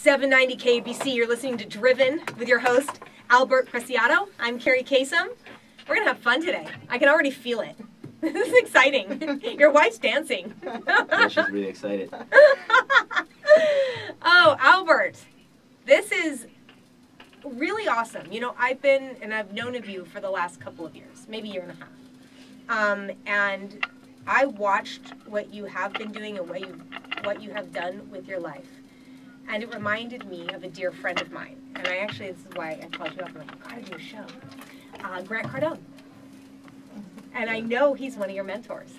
790 KABC. You're listening to Driven with your host, Albert Preciado. I'm Kerri Kasem. We're going to have fun today. I can already feel it. This is exciting. Your wife's dancing. Yeah, she's really excited. Oh, Albert, this is really awesome. You know, I've known of you for the last couple of years, maybe a year and a half. And I watched what you have been doing and what you have done with your life. And it reminded me of a dear friend of mine. And this is why I called you up. I'm like, I've got to do a show. Grant Cardone. And I know he's one of your mentors.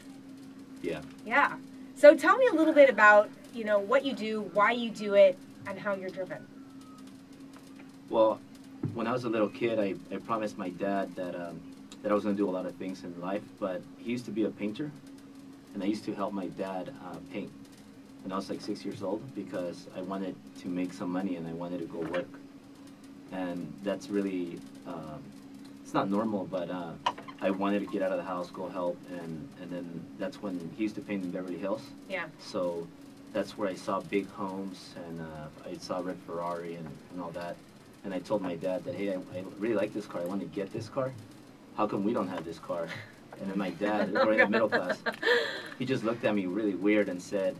Yeah. Yeah. So tell me a little bit about, what you do, why you do it, and how you're driven. Well, when I was a little kid, I promised my dad that I was going to do a lot of things in life, but he used to be a painter, and I used to help my dad paint. And I was like 6 years old because I wanted to make some money and I wanted to go work. And that's really, it's not normal, but I wanted to get out of the house, go help, and then that's when he used to paint in Beverly Hills. Yeah. So that's where I saw big homes, and I saw a red Ferrari and all that. And I told my dad that, hey, I really like this car. I want to get this car. How come we don't have this car? And then my dad, we're in the middle class, he just looked at me really weird and said,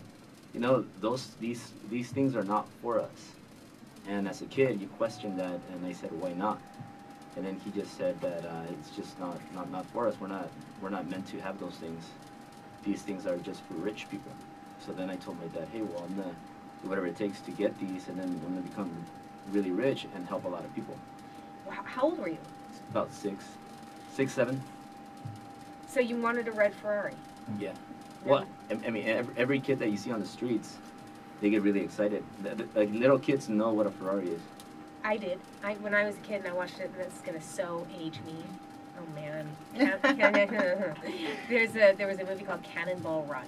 these things are not for us. And as a kid, you questioned that, and I said, why not? And then he just said that it's just not for us. We're not meant to have those things. These things are just for rich people. So then I told my dad, hey, well, I'm gonna do whatever it takes to get these, and then I'm gonna become really rich and help a lot of people. How old were you? About six, 7. So you wanted a red Ferrari? Yeah. Well, I mean, every kid that you see on the streets, they get really excited. Like, little kids know what a Ferrari is. I did. When I was a kid and I watched it, that's going to so age me. Oh, man. There was a movie called Cannonball Run,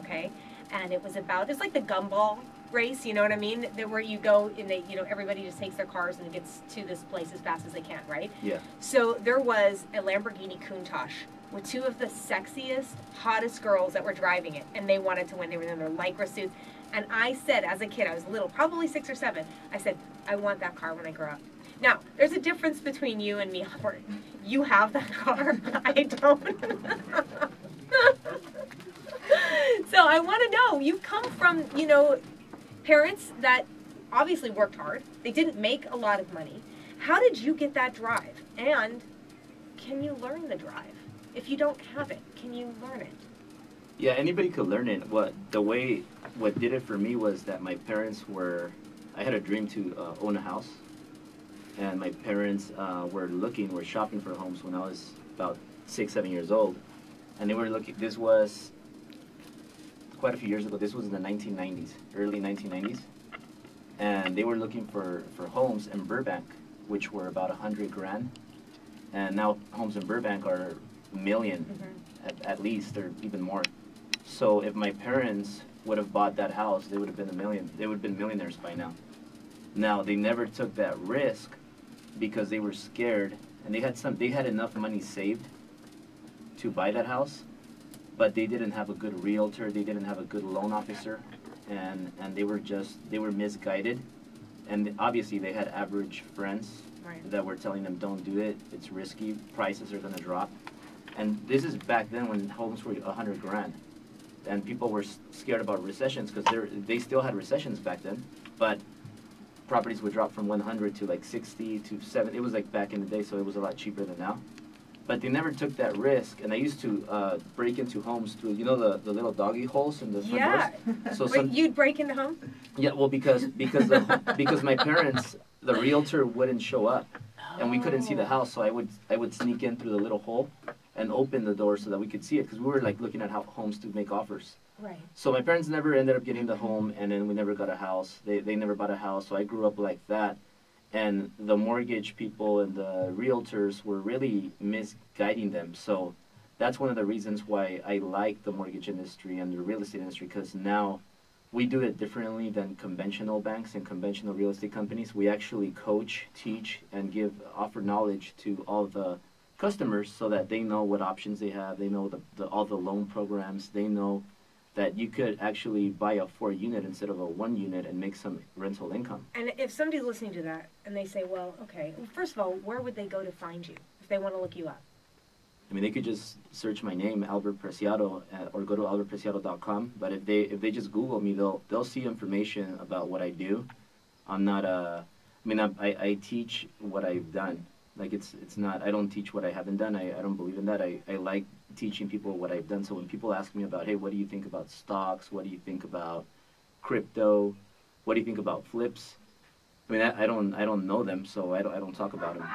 okay? And it was like the gumball race, you know what I mean? Where you go and everybody just takes their cars and gets to this place as fast as they can, right? Yeah. So there was a Lamborghini Countach with two of the sexiest, hottest girls that were driving it, and they wanted to win. They were in their Lycra suits. And I said, as a kid, I was little, probably 6 or 7, I said, I want that car when I grow up. Now, there's a difference between you and me, Albert. You have that car. I don't. So I want to know, you come from, parents that obviously worked hard. They didn't make a lot of money. How did you get that drive? And can you learn the drive? If you don't have it, can you learn it? Yeah, anybody could learn it. What did it for me was that my parents I had a dream to own a house. And my parents were shopping for homes when I was about 6, 7 years old. And they were looking, this was quite a few years ago. This was in the 1990s, early 1990s. And they were looking for homes in Burbank, which were about $100,000. And now homes in Burbank are $1 million, at least, or even more. So if my parents would have bought that house, they would have been they would have been millionaires by now. Now, they never took that risk because they were scared, and they had enough money saved to buy that house, but they didn't have a good realtor, they didn't have a good loan officer, and they were misguided. And obviously they had average friends that were telling them, don't do it, it's risky, prices are going to drop. And this is back then when homes were $100,000, and people were scared about recessions because they still had recessions back then, but properties would drop from 100 to like 60 to 70. It was like back in the day, so it was a lot cheaper than now. But they never took that risk, and I used to break into homes through, the little doggy holes in the front doors. So wait, you'd break into homes? Yeah, well, because my parents, the realtor wouldn't show up, and we couldn't see the house, so I would sneak in through the little hole and open the door so that we could see it, because we were like looking at homes to make offers. Right. So my parents never ended up getting the home, and then we never got a house. They never bought a house, so I grew up like that. And the mortgage people and the realtors were really misguiding them. So that's one of the reasons why I like the mortgage industry and the real estate industry, because now we do it differently than conventional banks and conventional real estate companies. We actually coach, teach, and offer knowledge to all the customers so that they know what options they have. They know all the loan programs. They know that you could actually buy a 4-unit instead of a 1-unit and make some rental income. And if somebody's listening to that and they say, well, okay, well, first of all, where would they go to find you if they want to look you up? I mean, they could just search my name, Albert Preciado, or go to albertpreciado.com. But if they just Google me, they'll see information about what I do. I'm not I teach what I've done. Like it's not, I don't teach what I haven't done. I don't believe in that. I like teaching people what I've done. So when people ask me about, hey, what do you think about stocks? What do you think about crypto? What do you think about flips? I mean, I don't know them, so I don't talk about them.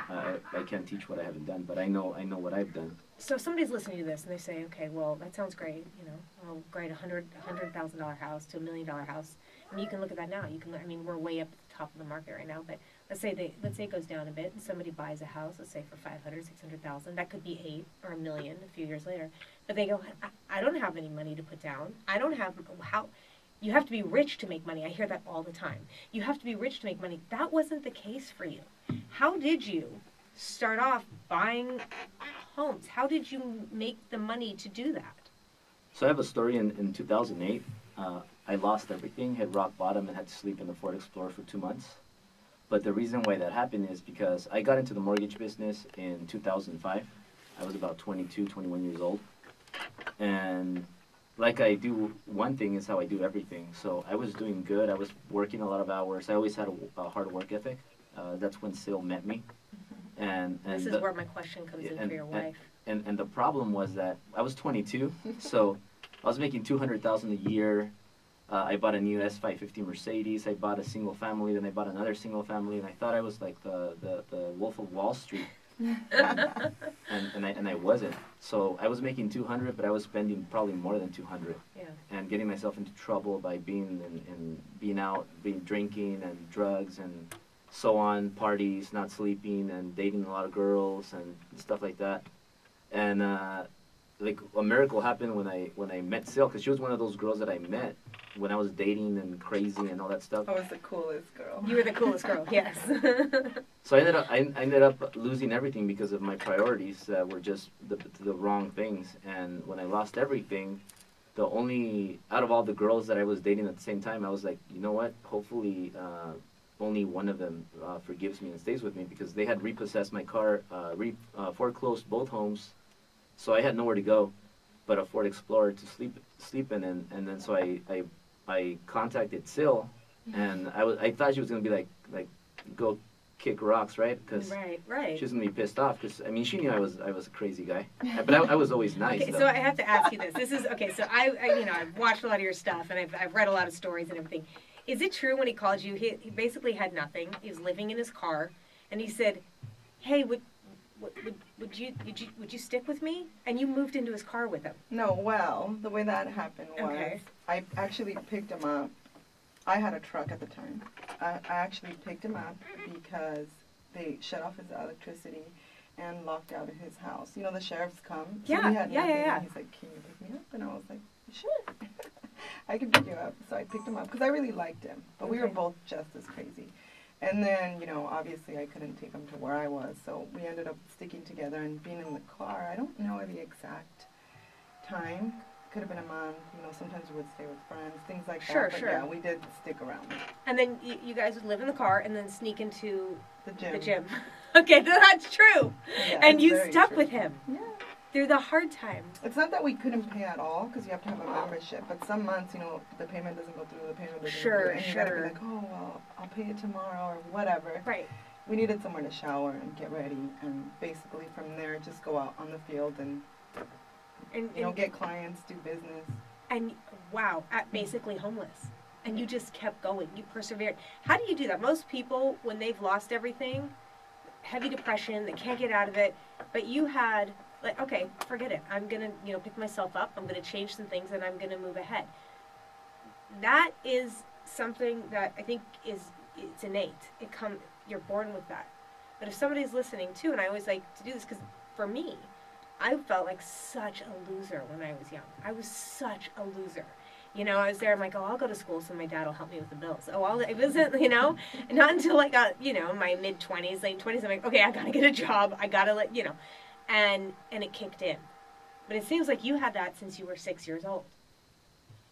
I can't teach what I haven't done, but I know what I've done. So if somebody's listening to this and they say, okay, well, that sounds great, you know, I'll grade $100,000 house to $1 million house. And you can look at that now. You can, I mean, we're way up at the top of the market right now, but let's say it goes down a bit and somebody buys a house, let's say for $500,000, $600,000. That could be $8 or $1 million a few years later. But they go, I don't have any money to put down. I don't have how. You have to be rich to make money. I hear that all the time. You have to be rich to make money. That wasn't the case for you. How did you start off buying homes? How did you make the money to do that? So I have a story in 2008. I lost everything, hit rock bottom, and had to sleep in the Ford Explorer for 2 months. But the reason why that happened is because I got into the mortgage business in 2005. I was about 22, 21 years old. And like I do, one thing is how I do everything. So I was doing good. I was working a lot of hours. I always had a hard work ethic. That's when Sil met me. And this is where my question comes in for your wife. And the problem was that I was 22, so I was making $200,000 a year. I bought a new S550 Mercedes. I bought a single family, then I bought another single family, and I thought I was like the Wolf of Wall Street. and I wasn't. So I was making 200, but I was spending probably more than 200. Yeah. And getting myself into trouble by being out, drinking and drugs and so on, parties, not sleeping, and dating a lot of girls and stuff like that. And like a miracle happened when I met Sil, because she was one of those girls that I met when I was dating and crazy and all that stuff. I was the coolest girl. You were the coolest girl, yes. So I ended up losing everything because of my priorities that were just the wrong things. And when I lost everything, the only, out of all the girls that I was dating at the same time, I was like, you know what? Hopefully only one of them forgives me and stays with me, because they had repossessed my car, foreclosed both homes, so I had nowhere to go but a Ford Explorer to sleep in. And then so I contacted Sil, and I thought she was gonna be like go kick rocks, right? Because right. she was gonna be pissed off, because I mean she knew I was a crazy guy, but I was always nice. Okay, so I have to ask you this. This is okay. So I you know, I've watched a lot of your stuff, and I've read a lot of stories and everything. Is it true when he called you, he basically had nothing? He was living in his car, and he said, "Hey, would you stick with me?" And you moved into his car with him. No, well, the way that happened was Okay. I actually picked him up. I had a truck at the time. I actually picked him up because they shut off his electricity and locked out of his house. You know, the sheriffs come. So Yeah, we had nothing, yeah. And he's like, "Can you pick me up?" And I was like, "Sure." I can pick you up. So I picked him up because I really liked him. But we were both just as crazy. And then, you know, obviously I couldn't take him to where I was. So we ended up sticking together and being in the car. I don't know the exact time. Could have been a month. You know, sometimes we would stay with friends, things like Sure, that. But sure. yeah, we did stick around. And then you guys would live in the car and then sneak into The gym. the gym. Okay, that's true. Yeah, And it's you very stuck true. with him Yeah. through the hard times. It's not that we couldn't pay at all, because you have to have a membership. But some months, you know, the payment doesn't go through, the payment doesn't Sure, go through. And you gotta sure. be like, "Oh, well, I'll pay it tomorrow," or whatever. Right. We needed somewhere to shower and get ready. And basically from there, just go out on the field and, you know, get clients, do business. And wow, basically homeless. And you just kept going. You persevered. How do you do that? Most people, when they've lost everything, heavy depression, they can't get out of it. But you had, like, okay, forget it. I'm going to, you know, pick myself up. I'm going to change some things, and I'm going to move ahead. That is something that I think it's innate. You're born with that. But if somebody's listening too, and I always like to do this, because for me, I felt like such a loser when I was young. I was such a loser. You know, I was there, I'm like, oh, I'll go to school so my dad will help me with the bills. Oh, it wasn't, you know, not until I got, you know, my mid-20s, late 20s, I'm like, okay, I got to get a job. I got to, you know, and it kicked in. But it seems like you had that since you were 6 years old.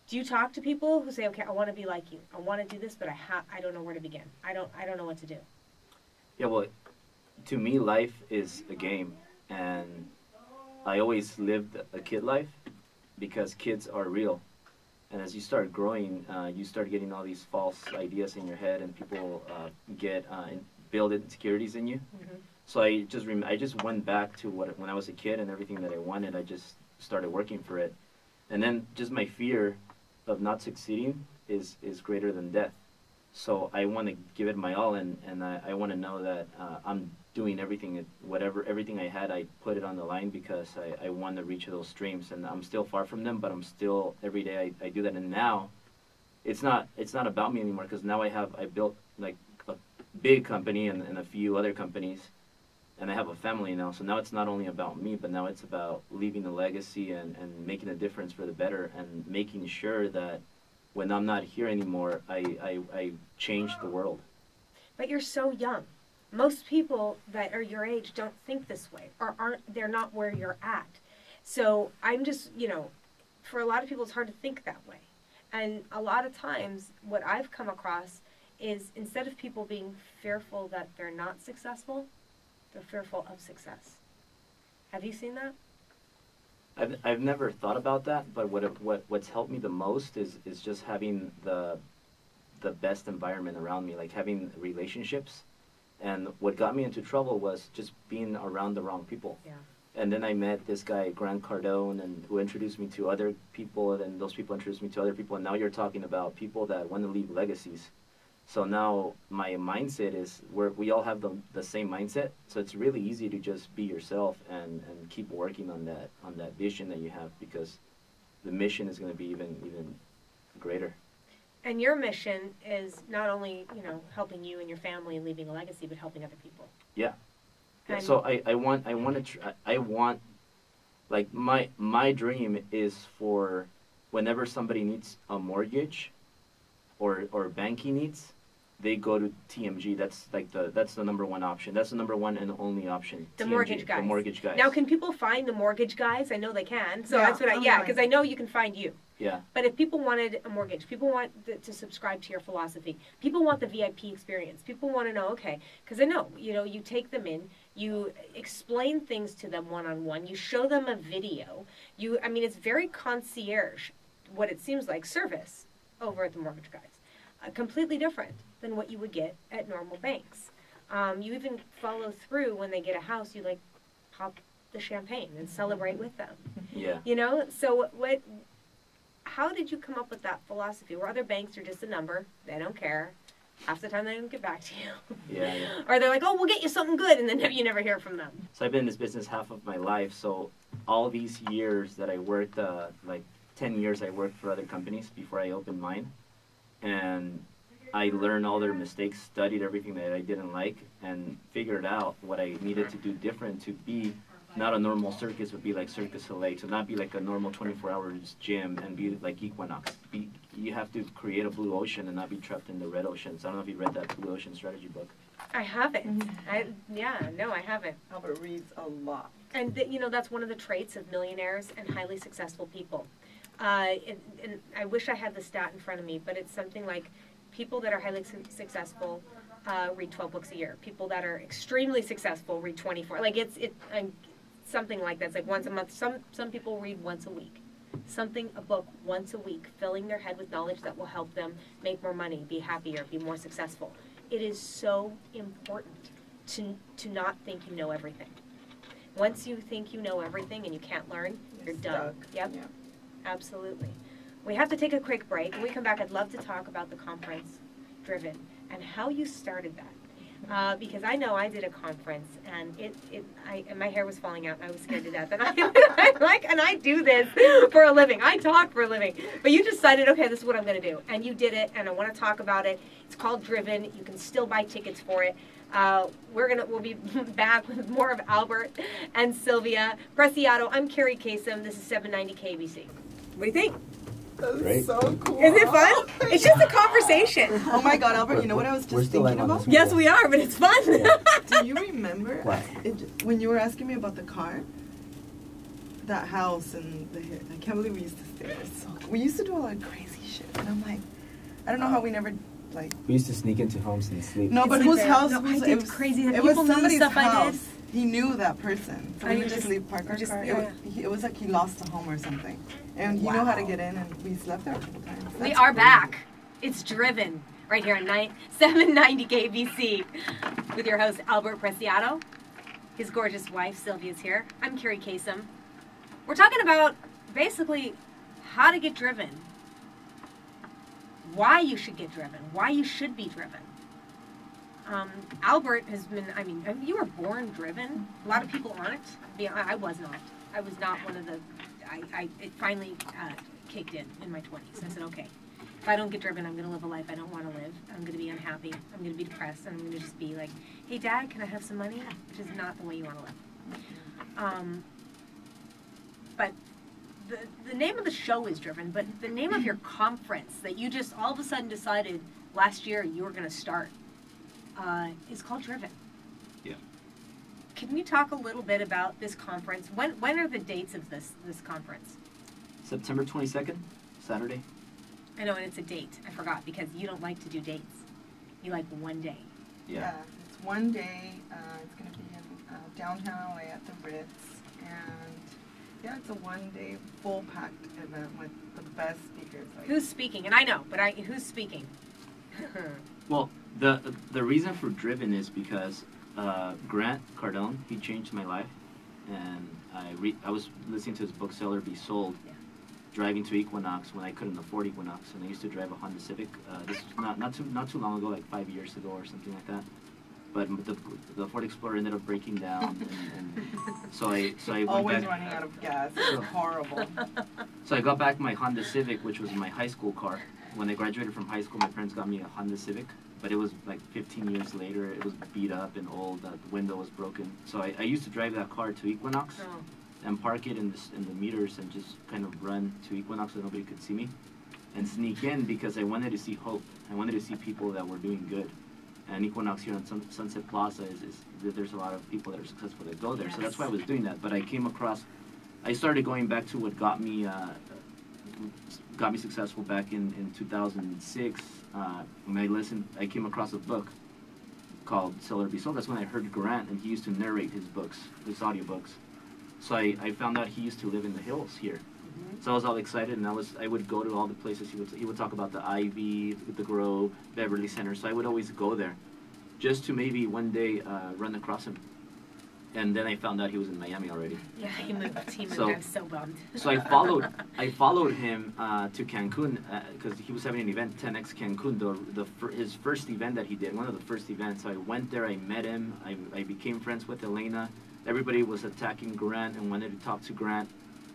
Do you talk to people who say, okay, I want to be like you. I want to do this, but I don't know where to begin. I don't know what to do. Yeah, well, to me, life is a game, and I always lived a kid life because kids are real. And as you start growing, you start getting all these false ideas in your head, and people build insecurities in you. Mm-hmm. So I just went back to when I was a kid and everything that I wanted. I just started working for it, and then just my fear of not succeeding is greater than death. So I want to give it my all, and I want to know that I'm doing everything I had, I put it on the line because I want to reach those dreams, and I'm still far from them, but I'm still every day I do that. And now it's not about me anymore, because now I built like a big company and a few other companies, and I have a family now. So now it's not only about me, but now it's about leaving a legacy and making a difference for the better, and making sure that when I'm not here anymore, I change the world. But you're so young. Most people that are your age don't think this way, or they're not where you're at. So I'm just, for a lot of people it's hard to think that way. And a lot of times what I've come across is, instead of people being fearful that they're not successful, they're fearful of success. Have you seen that? I've never thought about that, but what's helped me the most is just having the best environment around me, like having relationships. And what got me into trouble was just being around the wrong people. Yeah. And then I met this guy, Grant Cardone, and who introduced me to other people, and then those people introduced me to other people, and now you're talking about people that want to leave legacies. So now my mindset is, we all have the same mindset, so it's really easy to just be yourself and keep working on that vision that you have, because the mission is going to be even greater. And your mission is not only, helping you and your family and leaving a legacy, but helping other people. Yeah. Yeah, so I want, like, my dream is for whenever somebody needs a mortgage or banking needs, they go to TMG. That's the number one option. That's the number one and only option. The TMG, mortgage guys. The mortgage guys. Now, can people find the mortgage guys? I know they can. So Yeah, that's what because I know you can find you. Yeah. But if people wanted a mortgage, people want to subscribe to your philosophy, people want the VIP experience, people want to know, okay, because I know, you take them in, you explain things to them one-on-one, you show them a video, it's very concierge, what it seems like, service over at the mortgage guys. Completely different than what you would get at normal banks. You even follow through when they get a house, you pop the champagne and celebrate with them. Yeah. So how did you come up with that philosophy, where other banks are just a number, they don't care, half the time they don't get back to you? Yeah. Or they're like, oh, we'll get you something good, and then you never hear from them. So I've been in this business half of my life, so all these years that I worked, 10 years I worked for other companies before I opened mine, and I learned all their mistakes, studied everything that I didn't like, and figured out what I needed to do different to be not a normal circus, but be like Cirque du Soleil, to not be like a normal 24-hour gym and be like Equinox. You have to create a blue ocean and not be trapped in the red ocean. So I don't know if you read that Blue Ocean strategy book. I haven't. I haven't. Albert reads a lot. And that's one of the traits of millionaires and highly successful people. And I wish I had the stat in front of me, but it's something like people that are highly successful read 12 books a year. People that are extremely successful read 24. Like it's something like that. It's like once a month. Some people read once a week. A book once a week, filling their head with knowledge that will help them make more money, be happier, be more successful. It is so important to not think you know everything. Once you think you know everything and you can't learn, you're done. Yep. Yeah. Absolutely. We have to take a quick break. When we come back, I'd love to talk about the conference Driven and how you started that. Because I know I did a conference and and my hair was falling out and I was scared to death. And and I do this for a living. I talk for a living. But you decided, okay, this is what I'm going to do. And you did it, and I want to talk about it. It's called Driven. You can still buy tickets for it. We'll be back with more of Albert and Sylvia. Preciado, I'm Kerri Kasem. This is 790 KABC. What do you think? That's so cool. Is it fun? It's just a conversation. Oh my God, Albert, you know what I was just thinking about? Yes, we are, but it's fun. Do you remember when you were asking me about the car? that house and I can't believe we used to stay there. So we used to do a lot of crazy shit, and I'm like, I don't know how we never like. We used to sneak into homes and sleep. No, but Sleep whose there. house No, was I did it? Was, crazy. it People was knew the somebody's stuff I house. did. He knew that person, so I we would just- just leave park our just- car. yeah. It was like he lost a home or something, and he knew how to get in, and we slept there a couple times. We That's are crazy. back. It's Driven right here on 790 KBC with your host Albert Preciado. His gorgeous wife Sylvia's here. I'm Kerri Kasem. We're talking about basically how to get driven, why you should get driven, why you should be driven. Albert has been, I mean, you were born driven. A lot of people aren't. I was not. I was not one of the, it finally kicked in my 20s. I said, okay, if I don't get driven, I'm going to live a life I don't want to live. I'm going to be unhappy. I'm going to be depressed. I'm going to just be like, hey, Dad, can I have some money? Which is not the way you want to live. But the name of the show is Driven, but the name of your conference that you just all of a sudden decided last year you were going to start is called Driven. Yeah. Can you talk a little bit about this conference? When are the dates of this conference? September 22nd, Saturday. I know, and it's a date. I forgot because you don't like to do dates. You like one day. Yeah, it's one day. It's going to be in downtown LA at the Ritz, and yeah, it's a one-day full-packed event with the best speakers. Like, Who's speaking? And I know, but who's speaking? Well, the reason for Driven is because Grant Cardone, he changed my life, and I was listening to his book Seller Be Sold, driving to Equinox when I couldn't afford Equinox, and I used to drive a Honda Civic. This was not too long ago, like 5 years ago or something like that. But the Ford Explorer ended up breaking down, and so I went always back. running out of gas. It's horrible. So I got back my Honda Civic, which was my high school car. When I graduated from high school, my parents got me a Honda Civic, but it was like 15 years later. It was beat up and old. The window was broken. So I used to drive that car to Equinox and park it in the meters and just kind of run to Equinox so nobody could see me and sneak in because I wanted to see hope. I wanted to see people that were doing good. And Equinox here on Sunset Plaza there's a lot of people that are successful that go there. So that's why I was doing that. But I started going back to what got me successful back in 2006. When I came across a book called Seller Be Sold. That's when I heard Grant, and he used to narrate his audiobooks. So I found out he used to live in the hills here. So I was all excited, and I would go to all the places. He would talk about the Ivy, the Grove, Beverly Center. So I would always go there, just to maybe one day run across him. And then I found out he was in Miami already. Yeah, he moved. So- I'm so bummed. So I followed him to Cancun because he was having an event, 10X Cancun, his first event that he did, one of the first events. So I went there, I met him, I became friends with Elena. Everybody was attacking Grant and wanted to talk to Grant.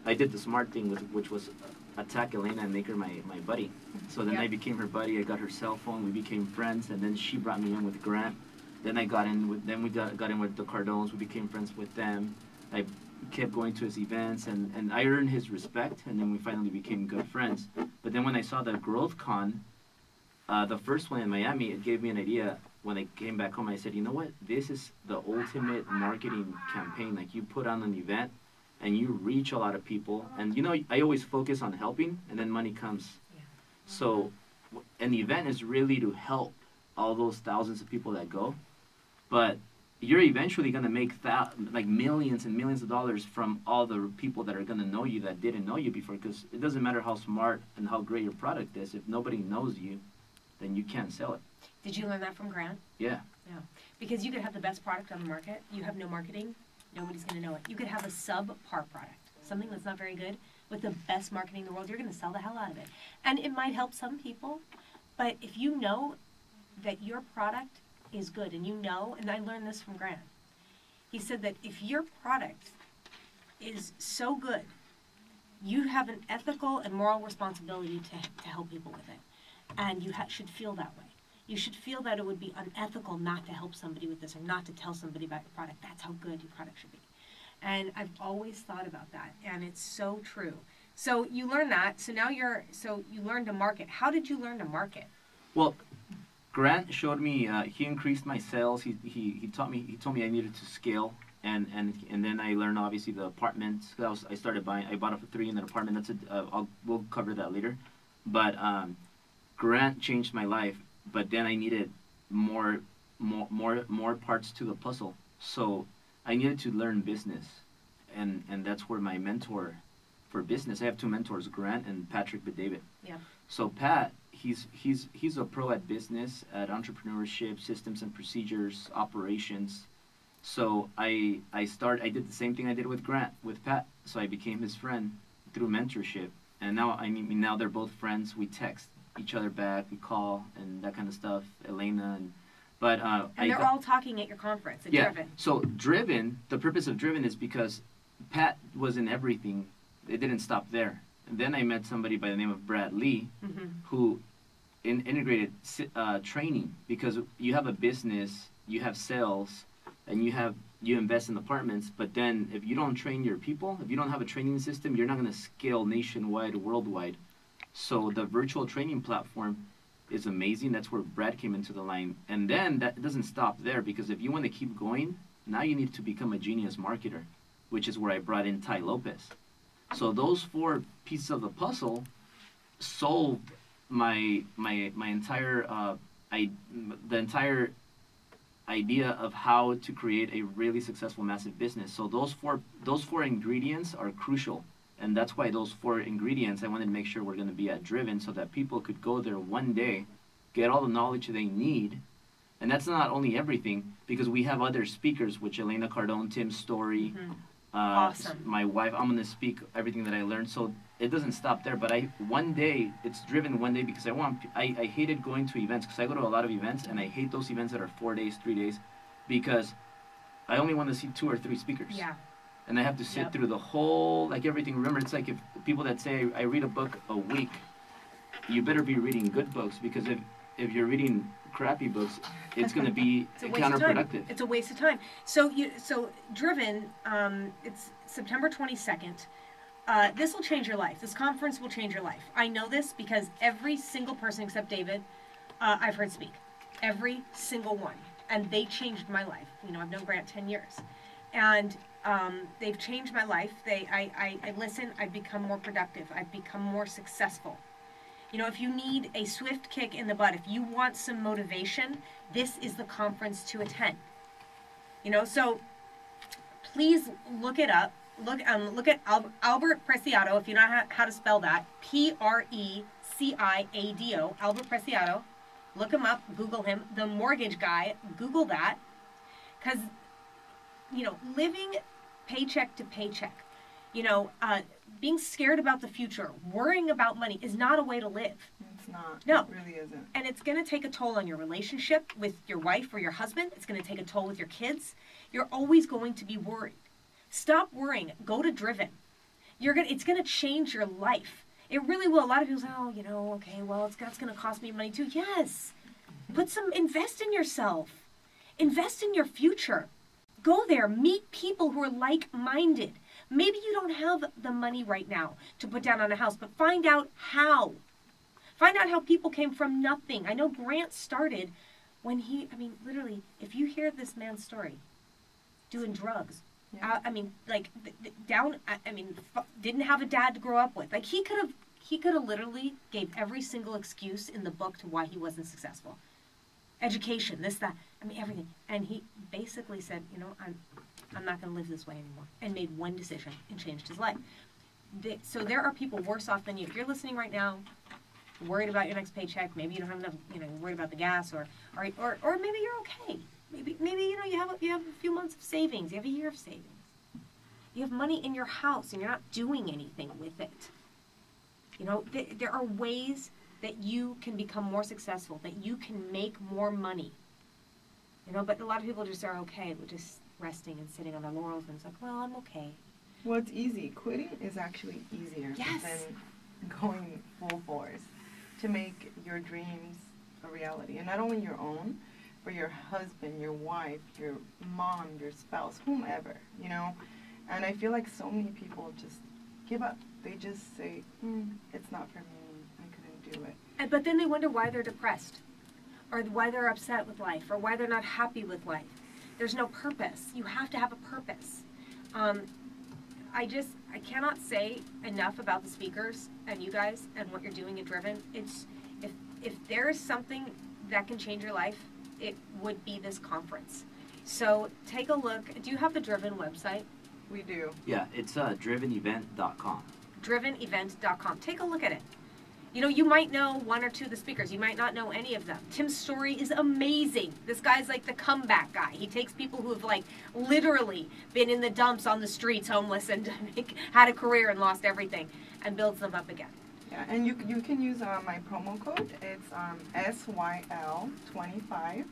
I did the smart thing, which was attack Elena and make her my buddy. So then I became her buddy. I got her cell phone. We became friends, and then she brought me in with Grant. Then we got in with the Cardones. We became friends with them. I kept going to his events, and I earned his respect, and then we finally became good friends. But then when I saw the Growth Con, the first one in Miami, it gave me an idea. When I came back home, I said, you know what? This is the ultimate marketing campaign. Like, you put on an event, and you reach a lot of people. And, I always focus on helping, and then money comes. Yeah. So an event is really to help all those thousands of people that go. But you're eventually going to make millions and millions of dollars from all the people that are going to know you that didn't know you before. Because it doesn't matter how smart and how great your product is. If nobody knows you, then you can't sell it. Did you learn that from Grant? Yeah. Yeah. Because you could have the best product on the market. You have no marketing. Nobody's going to know it. You could have a subpar product, something that's not very good, with the best marketing in the world. You're going to sell the hell out of it. And it might help some people, but if you know that your product is good, and and I learned this from Grant, he said that if your product is so good, you have an ethical and moral responsibility to help people with it. And you should feel that way. You should feel that it would be unethical not to help somebody with this or not to tell somebody about your product. That's how good your product should be. And I've always thought about that, and it's so true. So you learned that. So now you learned to market. How did you learn to market? Well, Grant showed me. He increased my sales. He told me I needed to scale and then I learned obviously the apartments. I bought a 3-unit apartment. We'll cover that later. But Grant changed my life. But then I needed more parts to the puzzle. So I needed to learn business, and that's where my mentor for business. I have 2 mentors, Grant and Patrick BeDavid. Yeah. So Pat, he's a pro at business, at entrepreneurship, systems and procedures, operations. So I did the same thing I did with Grant, with Pat. So I became his friend through mentorship, and now they're both friends. We text each other back, we call, and that kind of stuff. Elena and they're all talking at your conference at Driven. So Driven, the purpose of Driven is because Pat was in everything. It didn't stop there. And then I met somebody by the name of Brad Lee, who integrated training, because you have a business, you have sales, and you invest in apartments, but then if you don't train your people, if you don't have a training system, you're not going to scale nationwide, worldwide. So the virtual training platform is amazing. That's where Brad came into the line. And then that doesn't stop there, because if you want to keep going, now you need to become a genius marketer, which is where I brought in Ty Lopez. So those 4 pieces of the puzzle solved my entire the entire idea of how to create a really successful, massive business. So those four ingredients are crucial, and that's why those 4 ingredients I wanted to make sure we're going to be at Driven, so that people could go there one day, get all the knowledge they need. And that's not only everything, because we have other speakers, which Elena Cardone, Tim Story, awesome. My wife. I'm going to speak everything that I learned. So it doesn't stop there, but one day it's Driven one day, because I hated going to events, because I go to a lot of events, and I hate those events that are 4 days, 3 days, because I only want to see 2 or 3 speakers. Yeah. And I have to sit through the whole, like everything. Remember, it's like if people that say I read a book a week, you better be reading good books, because if you're reading crappy books, it's going to be counterproductive. It's a waste of time. So Driven, it's September 22nd. This will change your life. This conference will change your life. I know this because every single person except David, I've heard speak. Every single one. And they changed my life. I've known Grant 10 years. And they've changed my life. I listen, I've become more productive. I've become more successful. If you need a swift kick in the butt, if you want some motivation, this is the conference to attend. So please look it up. Look at Albert Preciado, if you know how to spell that. Preciado, Albert Preciado. Look him up, Google him. The mortgage guy, Google that. Because, living paycheck to paycheck, being scared about the future, worrying about money is not a way to live. It's not. No. It really isn't. And it's going to take a toll on your relationship with your wife or your husband. It's going to take a toll with your kids. You're always going to be worried. Stop worrying. Go to Driven. It's going to change your life. It really will. A lot of people say, okay, well, that's going to cost me money too. Yes. Invest in yourself. Invest in your future. Go there. Meet people who are like-minded. Maybe you don't have the money right now to put down on a house, but find out how. Find out how people came from nothing. I know Grant started when literally, if you hear this man's story, doing drugs, didn't have a dad to grow up with. Like, he could have literally gave every single excuse in the book to why he wasn't successful. Education, this, that, everything. And he basically said, I'm not going to live this way anymore, and made one decision and changed his life. So there are people worse off than you. If you're listening right now, worried about your next paycheck, maybe you don't have enough, worried about the gas, or maybe you're okay. Maybe you have a few months of savings. You have a year of savings. You have money in your house, and you're not doing anything with it. There are ways that you can become more successful, that you can make more money. But a lot of people just are okay with just resting and sitting on their laurels, and it's like, well, I'm okay. Well, it's easy. Quitting is actually easier than going full force to make your dreams a reality. And not only your own, but your husband, your wife, your mom, your spouse, whomever, And I feel like so many people just give up. They just say, it's not for me. I couldn't do it. But then they wonder why they're depressed, or why they're upset with life, or why they're not happy with life. there's no purpose. You have to have a purpose. I cannot say enough about the speakers and you guys and what you're doing at Driven. It's, if there is something that can change your life, it would be this conference. So take a look. Do you have the Driven website? We do. Yeah, it's drivenevent.com. Drivenevent.com. Take a look at it. You know, you might know one or two of the speakers. You might not know any of them. Tim's story is amazing. This guy's like the comeback guy. He takes people who have like literally been in the dumps on the streets, homeless, and had a career and lost everything, and builds them up again. Yeah, and you can use my promo code. It's SYL25.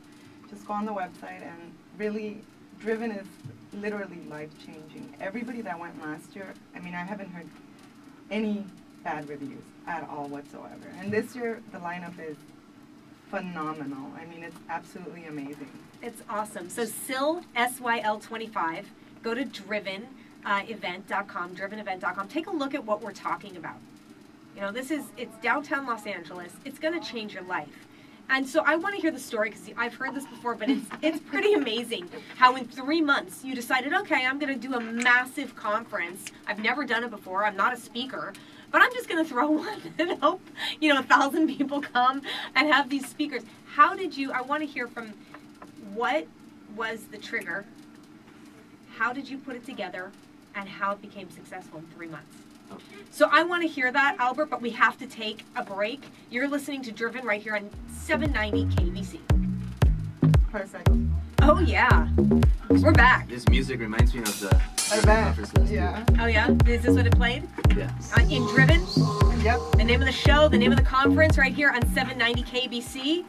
Just go on the website, and really, Driven is literally life-changing. Everybody that went last year, I mean, I haven't heard any bad reviews at all whatsoever. And this year, the lineup is phenomenal. I mean, it's absolutely amazing. It's awesome. So SYL, SYL25, go to drivenevent.com, drivenevent.com. Take a look at what we're talking about. You know, it's downtown Los Angeles. It's going to change your life. And so I want to hear the story, because I've heard this before, but it's pretty amazing how in 3 months you decided, okay, I'm going to do a massive conference. I've never done it before. I'm not a speaker. But I'm just going to throw one and hope, 1,000 people come and have these speakers. How did you, I want to hear from, what was the trigger? How did you put it together? And how it became successful in 3 months? Okay. So I want to hear that, Albert, but we have to take a break. You're listening to Driven right here on 790 KBC. Perfect. Oh, yeah. We're back. This music reminds me of the Driven conference last year. Oh, yeah? Is this what it played? Yes. In Driven? Yep. The name of the show, the name of the conference right here on 790 KBC.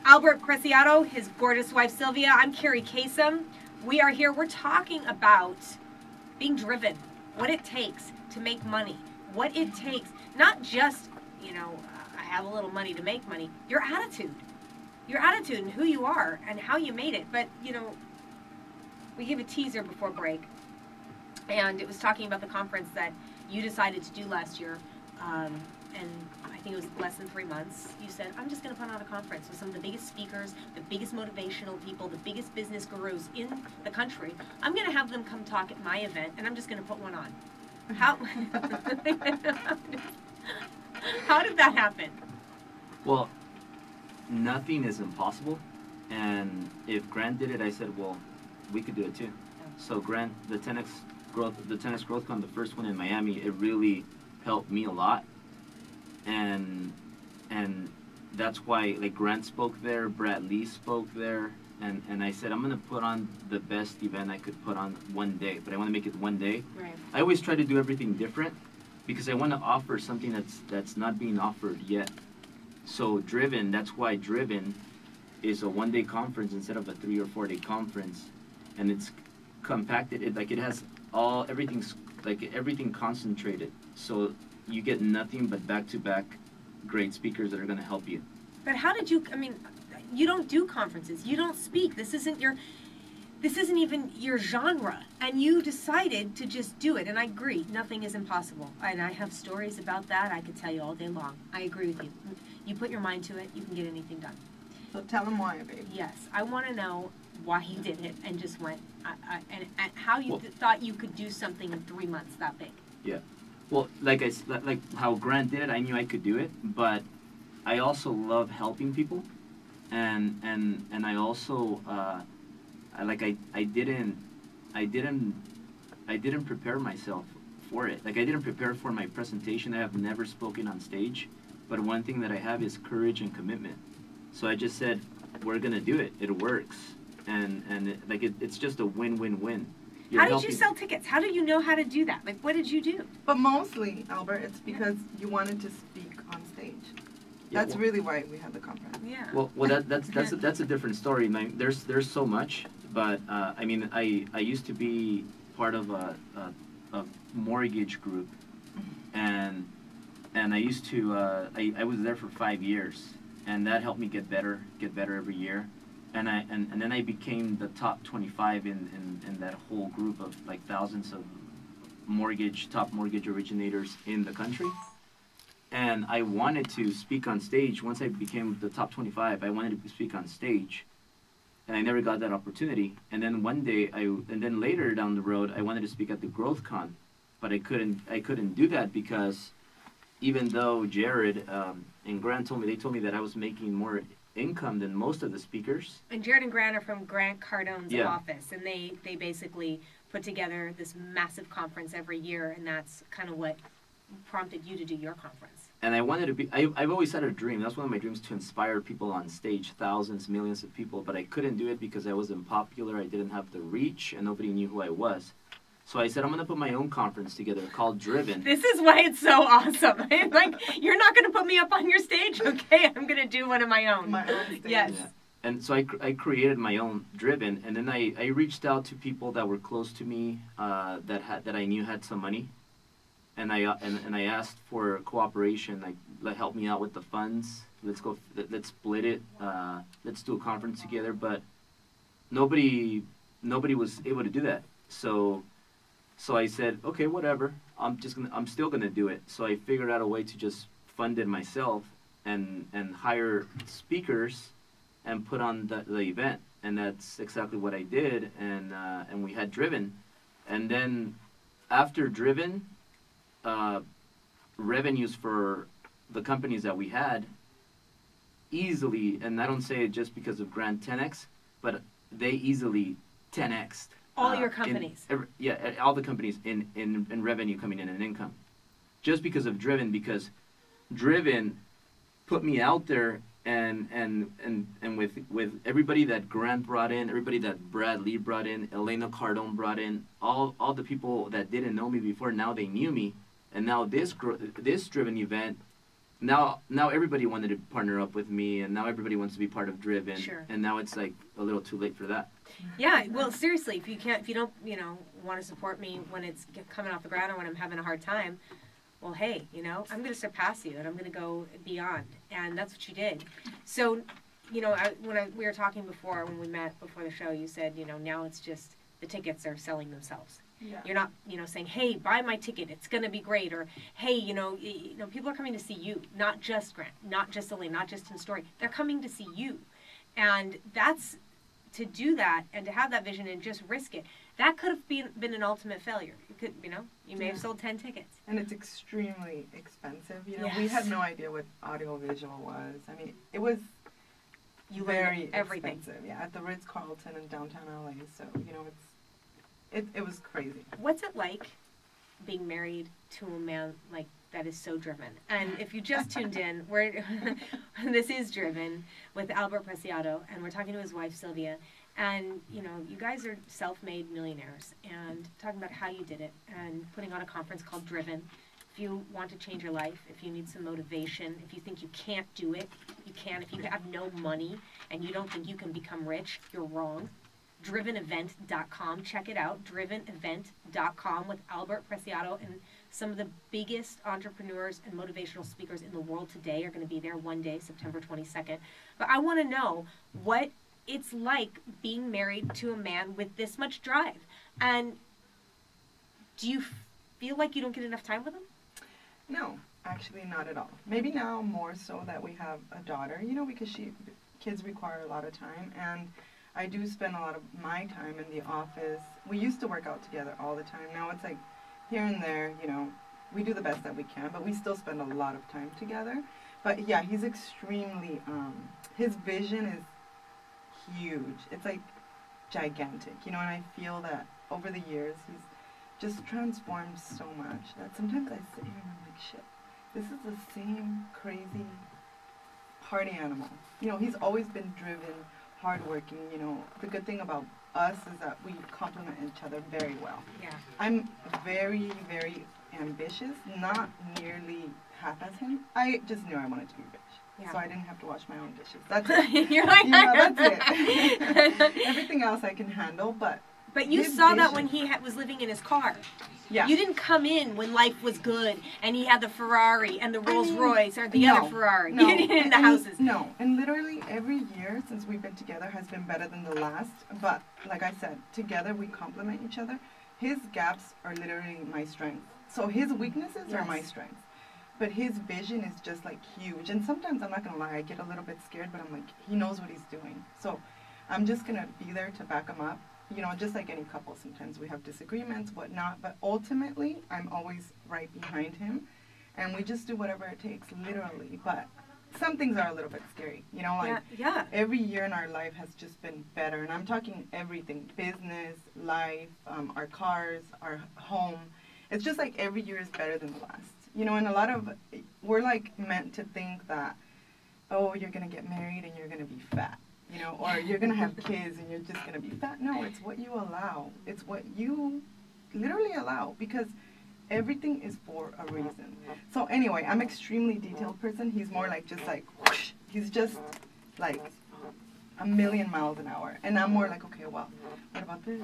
Albert Preciado, his gorgeous wife Sylvia. I'm Kerri Kasem. We are here. We're talking about being driven, what it takes to make money, what it takes, not just, I have a little money to make money, your attitude and who you are and how you made it. But, we gave a teaser before break, and it was talking about the conference that you decided to do last year, and I think it was less than 3 months. You said, I'm just going to put on a conference with some of the biggest speakers, the biggest motivational people, the biggest business gurus in the country. I'm going to have them come talk at my event, and I'm just going to put one on. How did that happen? Well, nothing is impossible, and if Grant did it, I said, well, we could do it too. So Grant, the 10X Growth Con, the first one in Miami, it really helped me a lot, and that's why, like, Grant spoke there, Brad Lee spoke there, and I said, I'm gonna put on the best event I could put on one day, but I want to make it one day. Right. I always try to do everything different because I want to offer something that's not being offered yet. So Driven, that's why Driven is a one-day conference instead of a 3 or 4 day conference, and it's compacted. It has everything concentrated, so you get nothing but back-to-back great speakers that are going to help you. But how did you? I mean, you don't do conferences. You don't speak. This isn't even your genre, and you decided to just do it. And I agree, nothing is impossible. And I have stories about that I could tell you all day long. I agree with you. You put your mind to it, you can get anything done. So tell them why, babe. Yes, I want to know why you did it and just went, and how you thought you could do something in 3 months that big. Yeah. Well, like how Grant did it, I knew I could do it, but I also love helping people, and I also I didn't prepare myself for it. Like, I didn't prepare for my presentation. I have never spoken on stage, but one thing that I have is courage and commitment. So I just said, we're gonna do it. It works, and it's just a win-win-win. How did you sell tickets? How did you know how to do that? Like, what did you do? But mostly, Albert, it's because you wanted to speak on stage. That's really why we had the conference. Yeah. Well, that's a different story. There's so much, but I mean, I used to be part of a mortgage group, and I used to I was there for 5 years, and that helped me get better every year, and then I became the top 25 in that whole group of like thousands of top mortgage originators in the country. And I wanted to speak on stage. Once I became the top 25, I wanted to speak on stage. and I never got that opportunity. And then one day, and then later down the road, I wanted to speak at the Growth Con, but I couldn't do that because even though Jared and Grant they told me that I was making more income than most of the speakers. And Jared and Grant are from Grant Cardone's office, and they basically put together this massive conference every year, and that's kind of what prompted you to do your conference. And I wanted to be, I've always had a dream. That's one of my dreams, to inspire people on stage, thousands, millions of people, but I couldn't do it because I wasn't popular. I didn't have the reach, and nobody knew who I was. So I said, I'm going to put my own conference together called Driven. This is why it's so awesome. I'm like, you're not going to put me up on your stage? Okay, I'm going to do one of my own. My own stage. Yes. Yeah. And so I created my own Driven, and then I reached out to people that were close to me that I knew had some money, and I asked for cooperation, like help me out with the funds. Let's split it. Let's do a conference together. But nobody was able to do that. So I said, okay, whatever. I'm still gonna do it. So I figured out a way to just fund it myself and hire speakers and put on the event, and that's exactly what I did. And we had Driven, and then after Driven, revenues for the companies that we had easily, and I don't say it just because of Grant 10X, but they easily 10X'd. All your companies. All the companies in revenue coming in and income. Just because of Driven, because Driven put me out there, and with everybody that Grant brought in, everybody that Brad Lee brought in, Elena Cardone brought in, all the people that didn't know me before, now they knew me. And now this Driven event, now everybody wanted to partner up with me, and now everybody wants to be part of Driven. Sure. And now it's like a little too late for that. Yeah, well, seriously, if you don't, want to support me when it's coming off the ground or when I'm having a hard time, well, hey, I'm going to surpass you and I'm going to go beyond. And that's what you did. So, we were talking before, when we met before the show, you said, now it's just the tickets are selling themselves. Yeah. You're not, saying, hey, buy my ticket, it's going to be great. Or, hey, people are coming to see you, not just Grant, not just Elaine, not just Tim Story. They're coming to see you. And that's, to do that and to have that vision and just risk it, that could have been an ultimate failure. You could, you may have sold 10 tickets. And it's extremely expensive. Yes. We had no idea what audiovisual was. I mean, it was very expensive. Yeah, at the Ritz-Carlton in downtown LA. So, it was crazy. What's it like being married to a man like that is so driven? And if you just tuned in, this is Driven with Albert Preciado, and we're talking to his wife Sylvia. And, you guys are self-made millionaires and talking about how you did it and putting on a conference called Driven. If you want to change your life, if you need some motivation, if you think you can't do it, you can. If you have no money and you don't think you can become rich, you're wrong. drivenevent.com. Check it out, drivenevent.com, with Albert Preciado, and some of the biggest entrepreneurs and motivational speakers in the world today are going to be there one day, September 22nd. But I want to know what it's like being married to a man with this much drive. And do you feel like you don't get enough time with him? No, actually not at all. Maybe now more so that we have a daughter, because kids require a lot of time, and I do spend a lot of my time in the office. We used to work out together all the time. Now it's like here and there, we do the best that we can, but we still spend a lot of time together. But yeah, he's extremely, his vision is huge. It's like gigantic, and I feel that over the years he's just transformed so much that sometimes I sit here and I'm like, shit, this is the same crazy party animal. He's always been driven, hardworking. The good thing about us is that we complement each other very well. Yeah. I'm very, very ambitious, not nearly half as him. I just knew I wanted to be rich. Yeah. So I didn't have to wash my own dishes. That's it. You're like, that's it. Everything else I can handle, but you saw that when he was living in his car. Yeah. You didn't come in when life was good and he had the Ferrari and the Rolls Royce or the other Ferrari. No. You didn't in the houses. No, and literally every year since we've been together has been better than the last. But like I said, together we complement each other. His gaps are literally my strengths. So his weaknesses are my strengths. But his vision is just like huge. And sometimes, I'm not going to lie, I get a little bit scared, but I'm like, he knows what he's doing. So I'm just going to be there to back him up. You know, just like any couple, sometimes we have disagreements, whatnot, but ultimately, I'm always right behind him, and we just do whatever it takes, literally. But some things are a little bit scary, you know, like every year in our life has just been better, and I'm talking everything, business, life, our cars, our home. It's just like every year is better than the last, you know, and a lot of, we're like meant to think that, oh, you're going to get married and you're going to be fat, you know, or you're going to have kids and you're just going to be fat. No, it's what you allow. It's what you literally allow, because everything is for a reason. So anyway, I'm extremely detailed person. He's more like just like whoosh. He's just like a million miles an hour, and I'm more like, okay, well, what about this?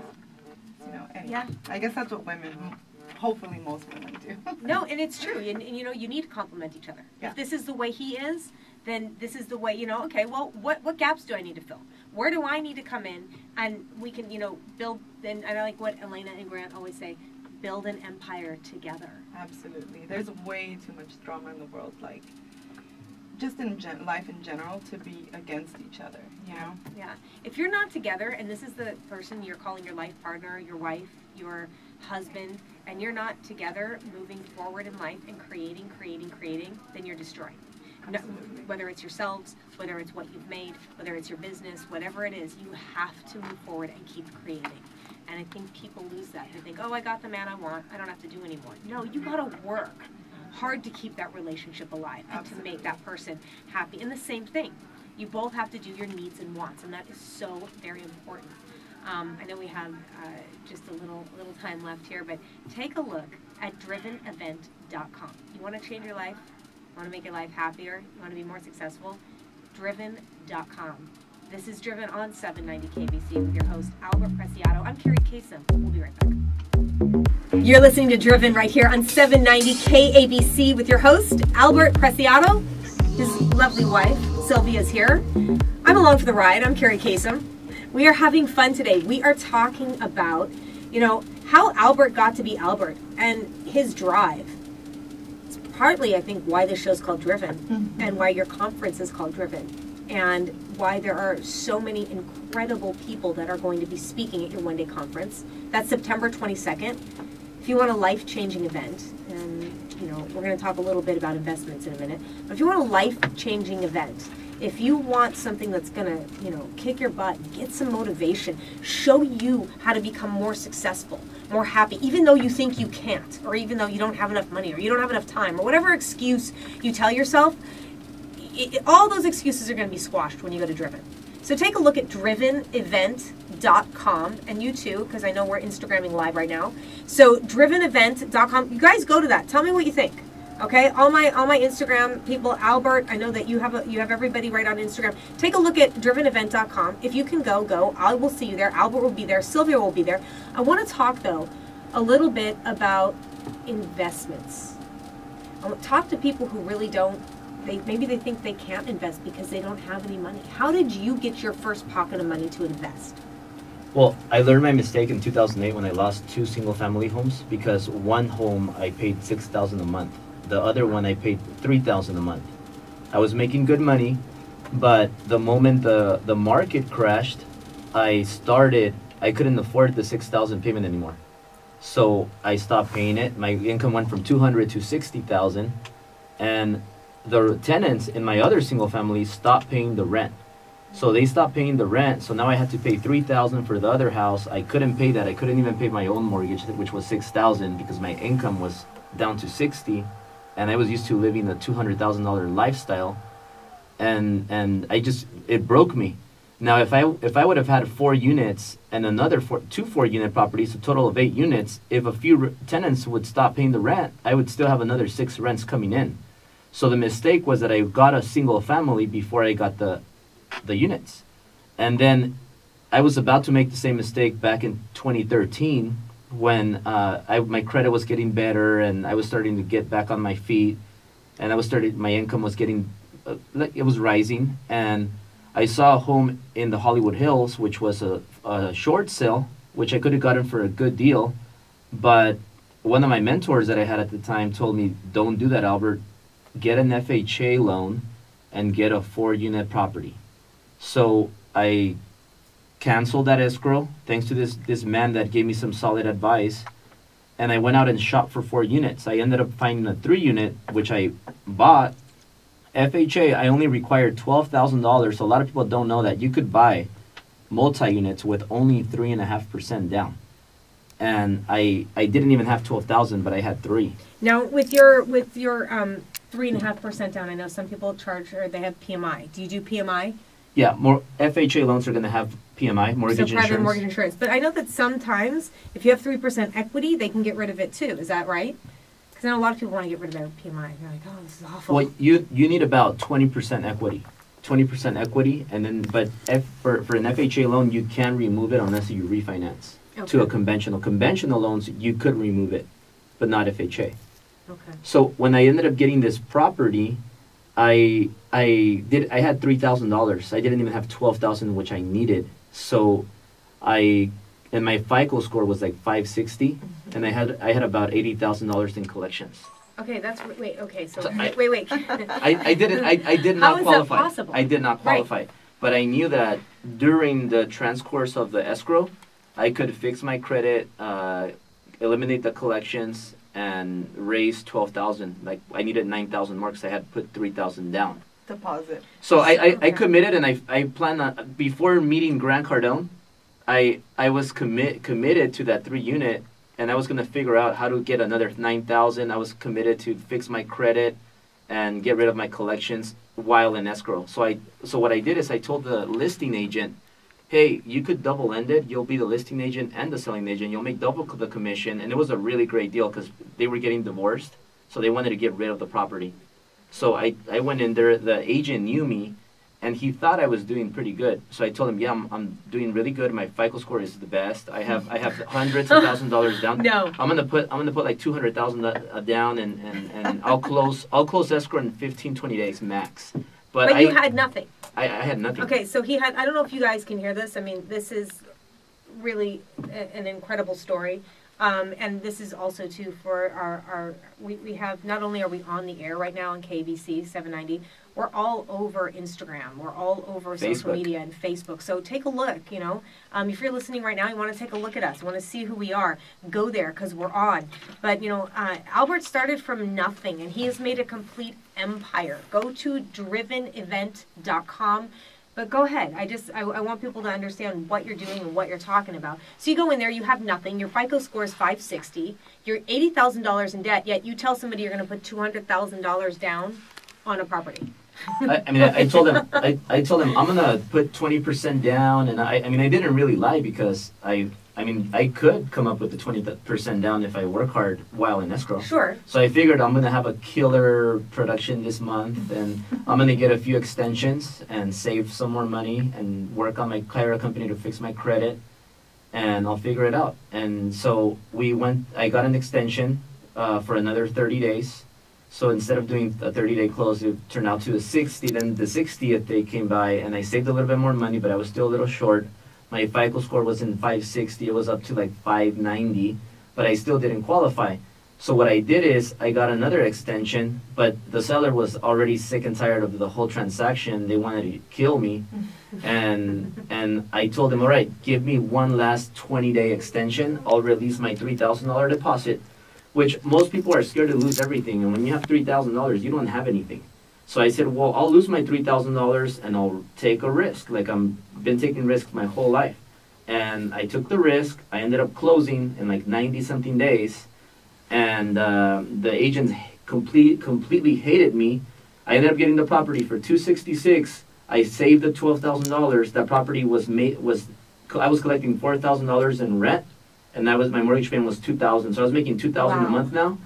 You know, anyway, I guess that's what women, hopefully most women do. No, and it's true, and you know, you need to complement each other. If this is the way he is, then this is the way, you know, okay, well, what gaps do I need to fill? Where do I need to come in? And we can, you know, build, and I like what Elena and Grant always say, build an empire together. Absolutely. There's way too much drama in the world, like, just in life in general, to be against each other, you know? Yeah. If you're not together, and this is the person you're calling your life partner, your wife, your husband, and you're not together moving forward in life and creating, then you're destroying. No, whether it's yourselves, whether it's what you've made, whether it's your business, whatever it is, you have to move forward and keep creating. And I think people lose that. They think, oh, I got the man I want. I don't have to do anymore. No, you got to work hard to keep that relationship alive and to make that person happy. And the same thing. You both have to do your needs and wants, and that is so very important. I know we have just a little time left here, but take a look at drivenevent.com. You want to change your life? You want to make your life happier? You want to be more successful? Driven.com. This is Driven on 790 KBC with your host, Albert Preciado. I'm Kerri Kasem. We'll be right back. You're listening to Driven right here on 790 KABC with your host, Albert Preciado. His lovely wife, Sylvia's here. I'm along for the ride. I'm Kerri Kasem. We are having fun today. We are talking about, you know, how Albert got to be Albert and his drive. It's partly, I think, why this show's called Driven and why your conference is called Driven, and why there are so many incredible people that are going to be speaking at your one-day conference. That's September 22nd. If you want a life-changing event, and you know, we're going to talk a little bit about investments in a minute, but if you want a life-changing event, if you want something that's going to, you know, kick your butt, get some motivation, show you how to become more successful, more happy, even though you think you can't, or even though you don't have enough money, or you don't have enough time, or whatever excuse you tell yourself, all those excuses are going to be squashed when you go to Driven. So take a look at drivenevent.com, and you too, because I know we're Instagramming live right now. So drivenevent.com, you guys go to that. Tell me what you think. Okay, all my Instagram people, Albert, I know that you have everybody right on Instagram. Take a look at drivenevent.com. If you can go. I will see you there. Albert will be there. Sylvia will be there. I want to talk though a little bit about investments. I want to talk to people who really don't. Maybe they think they can't invest because they don't have any money. How did you get your first pocket of money to invest? Well, I learned my mistake in 2008 when I lost 2 single-family homes, because one home I paid $6,000 a month. The other one I paid $3,000 a month. I was making good money, but the moment the market crashed, I couldn't afford the $6,000 payment anymore. So I stopped paying it. My income went from $200,000 to $60,000, and the tenants in my other single family stopped paying the rent. So they stopped paying the rent, so now I had to pay $3,000 for the other house. I couldn't pay that. I couldn't even pay my own mortgage, which was $6,000, because my income was down to $60,000, and I was used to living a $200,000 lifestyle, and it broke me. Now, if I would have had 4 units and another 2 4-unit properties, a total of 8 units, if a few tenants would stop paying the rent, I would still have another 6 rents coming in. So the mistake was that I got a single family before I got the units. And then I was about to make the same mistake back in 2013 when my credit was getting better and I was starting to get back on my feet, and my income was getting, it was rising, and I saw a home in the Hollywood Hills, which was a short sale, which I could have gotten for a good deal, but one of my mentors that I had at the time told me, don't do that, Albert. Get an FHA loan and get a 4-unit property. So I canceled that escrow thanks to this man that gave me some solid advice. And I went out and shopped for 4 units. I ended up finding a 3 unit, which I bought. FHA, I only required $12,000. So a lot of people don't know that you could buy multi-units with only 3.5% down. And I didn't even have 12,000, but I had 3. Now with your 3.5% down, I know some people charge or they have PMI. Do you do PMI? Yeah, more FHA loans are going to have PMI, mortgage insurance. So private mortgage insurance. But I know that sometimes if you have 3% equity, they can get rid of it too. Is that right? Because I know a lot of people want to get rid of their PMI. They're like, oh, this is awful. Well, you need about 20% equity. 20% equity, and then for an FHA loan, you can remove it unless you refinance to a conventional. Conventional loans, you could remove it, but not FHA. Okay. So when I ended up getting this property, I had $3,000. I didn't even have $12,000, which I needed. So and my FICO score was like 560, and I had about $80,000 in collections. Okay, that's wait. Okay, so I wait. I did not How qualify. is that possible? I did not qualify, but I knew that during the transcourse of the escrow, I could fix my credit, eliminate the collections, and raise 12,000. Like I needed 9,000 more because I had put 3,000 down. Deposit. So I committed, and I planned on before meeting Grant Cardone, I was committed to that 3 unit. And I was going to figure out how to get another 9,000. I was committed to fix my credit and get rid of my collections while in escrow. So what I did is I told the listing agent, hey, you could double end it. You'll be the listing agent and the selling agent. You'll make double the commission. And it was a really great deal because they were getting divorced. So they wanted to get rid of the property. So I went in there. The agent knew me. And he thought I was doing pretty good, so I told him, "Yeah, I'm doing really good. My FICO score is the best. I have hundreds of $1,000s down. No, I'm gonna put like 200,000 down, and I'll close escrow in 15-20 days max. But you had nothing. I had nothing. Okay, so he had. I don't know if you guys can hear this. I mean, this is really an incredible story. And this is also too for we have, not only are we on the air right now on KABC 790, we're all over Instagram, we're all over social media and Facebook. So take a look, if you're listening right now, you want to take a look at us, you want to see who we are, go there because we're on. But Albert started from nothing and he has made a complete empire. Go to drivenevent.com. But go ahead. I want people to understand what you're doing and what you're talking about. So you go in there, you have nothing. Your FICO score is 560. You're $80,000 in debt, yet you tell somebody you're going to put $200,000 down on a property. I told him I'm going to put 20% down, and I didn't really lie because I could come up with the 20% down if I work hard while in escrow. Sure. So I figured I'm going to have a killer production this month, and I'm going to get a few extensions and save some more money and work on my Kyra company to fix my credit, and I'll figure it out. And so I got an extension for another 30 days. So instead of doing a 30-day close, it turned out to a 60. Then the 60th day came by, and I saved a little bit more money, but I was still a little short. My FICO score was in 560. It was up to like 590, but I still didn't qualify. So what I did is I got another extension, but the seller was already sick and tired of the whole transaction. They wanted to kill me. And I told them, all right, give me one last 20-day extension. I'll release my $3,000 deposit, which most people are scared to lose everything. And when you have $3,000, you don't have anything. So I said, well, I'll lose my $3,000 and I'll take a risk. Like I've been taking risks my whole life. And I took the risk. I ended up closing in like 90-something days. And the agents completely hated me. I ended up getting the property for $266. I saved the $12,000. That property I was collecting $4,000 in rent. And that was, my mortgage payment was $2,000. So I was making $2,000 a month now.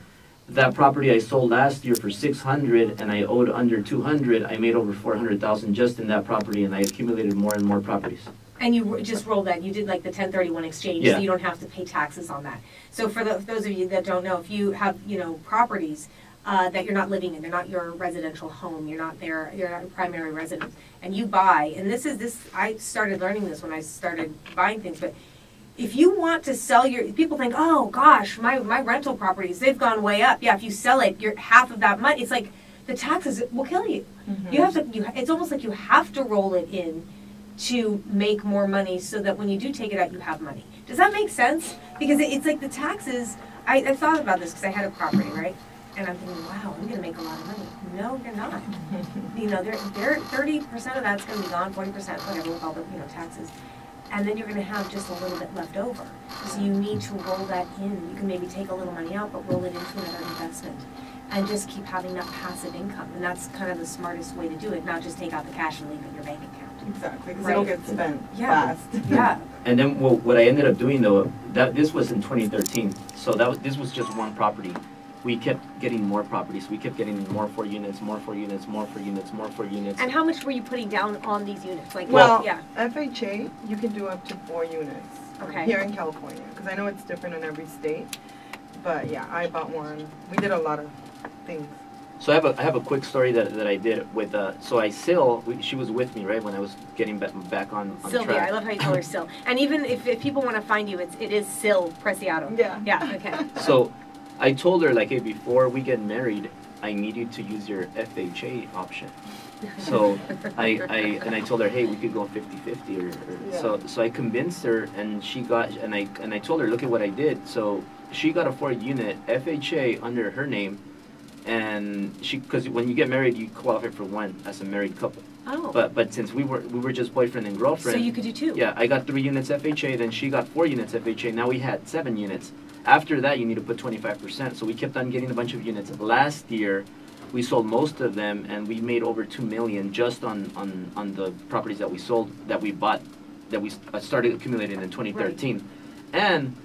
That property I sold last year for $600, and I owed under $200. I made over $400,000 just in that property, and I accumulated more and more properties. And you just rolled that. You did like the 1031 exchange, so you don't have to pay taxes on that. So for those of you that don't know, if you have properties that you're not living in, they're not your residential home, you're not a primary residence, and you buy, and I started learning this when I started buying things, but if you want to sell people think, oh gosh, my rental properties, they've gone way up. Yeah, if you sell it, you're half of that money. It's like the taxes will kill you. Mm-hmm. It's almost like you have to roll it in to make more money so that when you do take it out, you have money. Does that make sense? Because it's like the taxes, I thought about this because I had a property, right? And I'm thinking, wow, I'm going to make a lot of money. No, you're not. You know, they're 30% of that's going to be gone, 40%, whatever, with all the, you know, taxes. And then you're going to have just a little bit left over. So you need to roll that in. You can maybe take a little money out, but roll it into another investment. And just keep having that passive income. And that's kind of the smartest way to do it, not just take out the cash and leave it in your bank account. Exactly, because Right. it'll get spent Yeah. fast. Yeah. And then what I ended up doing though, this was in 2013. So this was just one property. We kept getting more properties. We kept getting more 4 units, more 4 units, more 4 units, more 4 units. And how much were you putting down on these units? Like, Well, yeah. FHA, you can do up to 4 units Okay. here in California, because I know it's different in every state. But yeah, I bought one. We did a lot of things. So I have a quick story that I did with so she was with me right when I was getting back on Sylvia, track. I love how you call her Sil. And even if people want to find you, it is Sil Preciado. Yeah. Yeah, okay. So I told her, like, hey, before we get married, I need you to use your FHA option. So I told her, hey, we could go 50-50 or Yeah. so I convinced her, and she got, and I told her, look at what I did. So she got a 4-unit FHA under her name, and because when you get married, you qualify for one as a married couple. Oh. But since we were just boyfriend and girlfriend. So you could do 2. Yeah, I got 3 units FHA, then she got 4 units FHA. Now we had 7 units. After that, you need to put 25%. So we kept on getting a bunch of units. Last year, we sold most of them, and we made over $2 million just on the properties that we sold, that we bought, that we started accumulating in 2013. Right. And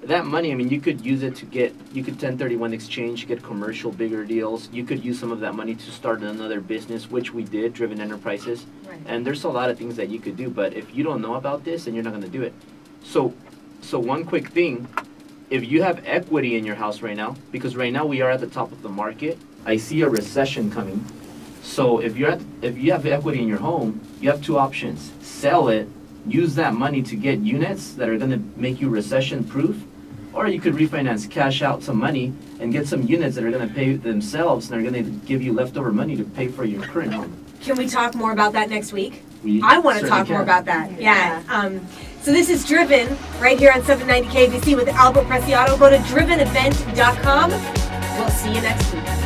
that money, I mean, you could use it to you could 1031 exchange, get commercial bigger deals. You could use some of that money to start another business, which we did, Driven Enterprises. Right. And there's a lot of things that you could do, but if you don't know about this, then you're not going to do it. So one quick thing, if you have equity in your house right now, because right now we are at the top of the market, I see a recession coming. So if you have equity in your home, you have 2 options. Sell it, use that money to get units that are going to make you recession proof, or you could refinance, cash out some money, and get some units that are going to pay themselves and are going to give you leftover money to pay for your current home. Can we talk more about that next week? I want to talk more about that. Yeah. So this is Driven right here on 790 KBC with Albert Preciado. Go to drivenevent.com. We'll see you next week.